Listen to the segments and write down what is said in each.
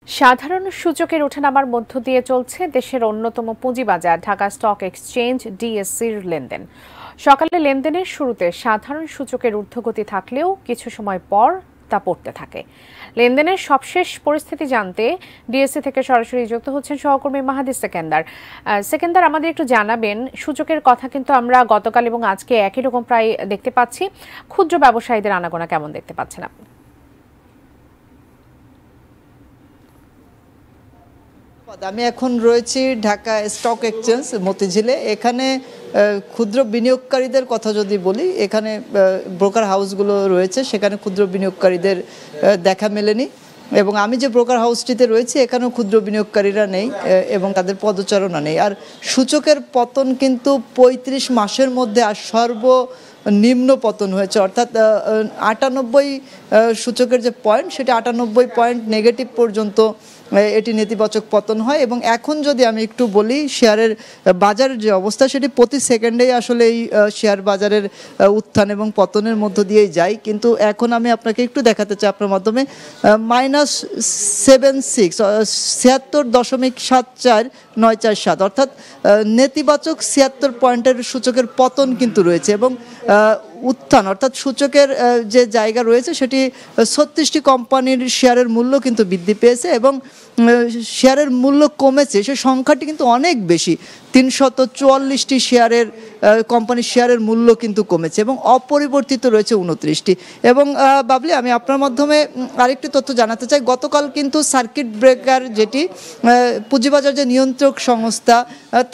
সাধারণ সূচকের ওঠানামার মধ্য দিয়ে চলছে দেশের অন্যতম পুঁজিবাজার ঢাকা স্টক এক্সচেঞ্জ ডিএসসির লেনদেন। সকালে লেনদেনের শুরুতে সাধারণ সূচকের ঊর্ধ্বগতি থাকলেও কিছু সময় পর তা পড়তে থাকে। লেনদেনের সবশেষ পরিস্থিতি জানতে ডিএসসি থেকে সরাসরি যুক্ত হচ্ছেন সহকর্মী মাহাদি সেকেন্দার। সেকেন্দার, আমাদের একটু জানাবেন, সূচকের কথা কিন্তু আমরা গতকাল এবং আজকে একই রকম প্রায় দেখতে পাচ্ছি। ক্ষুদ্র ব্যবসায়ীদের আনাগোনা কেমন দেখতে পাচ্ছেন আপনি? আমি এখন রয়েছি ঢাকা স্টক এক্সচেঞ্জ মতিঝিলে। এখানে ক্ষুদ্র বিনিয়োগকারীদের কথা যদি বলি, এখানে ব্রোকার হাউসগুলো রয়েছে, সেখানে ক্ষুদ্র বিনিয়োগকারীদের দেখা মেলেনি। এবং আমি যে ব্রোকার হাউসটিতে রয়েছি এখানেও ক্ষুদ্র বিনিয়োগকারীরা নেই এবং তাদের পদচারণা নেই। আর সূচকের পতন কিন্তু ৩৫ মাসের মধ্যে আর সর্বনিম্ন পতন হয়েছে, অর্থাৎ ৯৮ সূচকের যে পয়েন্ট, সেটা ৯৮ পয়েন্ট নেগেটিভ পর্যন্ত এটি নেতিবাচক পতন হয়। এবং এখন যদি আমি একটু বলি শেয়ারের বাজারের যে অবস্থা, সেটি প্রতি সেকেন্ডেই আসলে এই শেয়ার বাজারের উত্থান এবং পতনের মধ্য দিয়েই যায়। কিন্তু এখন আমি আপনাকে একটু দেখাতে চাই আপনার মাধ্যমে, -76.7474947, অর্থাৎ নেতিবাচক 76 পয়েন্টের সূচকের পতন কিন্তু রয়েছে। এবং উত্থান অর্থাৎ সূচকের যে জায়গা রয়েছে সেটি 36টি কোম্পানির শেয়ারের মূল্য কিন্তু বৃদ্ধি পেয়েছে এবং শেয়ারের মূল্য কমেছে সে সংখ্যাটি কিন্তু অনেক বেশি। ৩৪৪টি শেয়ারের কোম্পানির শেয়ারের মূল্য কিন্তু কমেছে এবং অপরিবর্তিত রয়েছে 29টি। এবং বাবলি, আমি আপনার মাধ্যমে আরেকটি তথ্য জানাতে চাই। গতকাল কিন্তু সার্কিট ব্রেকার, যেটি পুঁজিবাজার যে নিয়ন্ত্রক সংস্থা,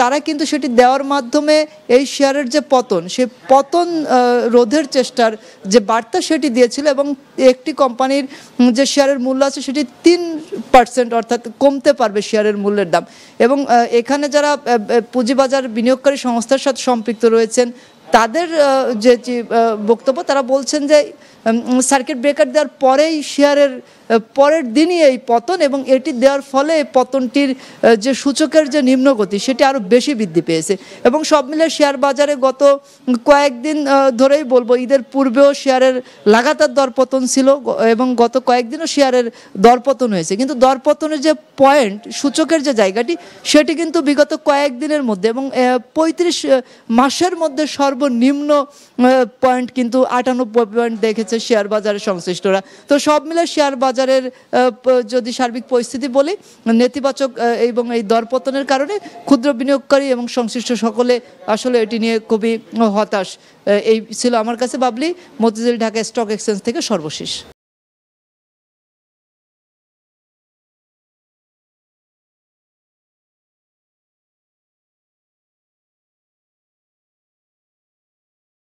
তারা কিন্তু সেটি দেওয়ার মাধ্যমে এই শেয়ারের যে পতন, সে পতন রোধের চেষ্টার যে বার্তা সেটি দিয়েছিল। এবং একটি কোম্পানির যে শেয়ারের মূল্য আছে সেটি 3%, অর্থাৎ কমতে পারবে শেয়ারের মূল্যের দাম। এবং এখানে যারা পুঁজিবাজার বিনিয়োগকারী সংস্থার সাথে সম্পৃক্ত রয়েছেন, তাদের যে বক্তব্য, তারা বলছেন যে সার্কিট ব্রেকার দেওয়ার পরেই শেয়ারের পরের দিনই এই পতন, এবং এটি দেওয়ার ফলে পতনটির যে সূচকের যে নিম্নগতি সেটি আরও বেশি বৃদ্ধি পেয়েছে। এবং সব মিলে শেয়ার বাজারে গত কয়েকদিন ধরেই বলবো, ঈদের পূর্বেও শেয়ারের লাগাতার দরপতন ছিল এবং গত কয়েকদিনও শেয়ারের দরপতন হয়েছে। কিন্তু দরপতনের যে পয়েন্ট, সূচকের যে জায়গাটি, সেটি কিন্তু বিগত কয়েকদিনের মধ্যে এবং ৩৫ মাসের মধ্যে সর্বনিম্ন পয়েন্ট কিন্তু ৯৮ পয়েন্ট দেখেছে শেয়ার বাজারের সংশ্লিষ্টরা। তো সব মিলে শেয়ার বাজারের যদি সার্বিক পরিস্থিতি বলি, নেতিবাচক এবং এই দরপতনের কারণে ক্ষুদ্র বিনিয়োগকারী এবং সংশ্লিষ্ট সকলে আসলে এটি নিয়ে খুবই হতাশ। এই ছিল আমার কাছে বাবলি, মতিঝিল ঢাকা স্টক এক্সচেঞ্জ থেকে সর্বশেষ।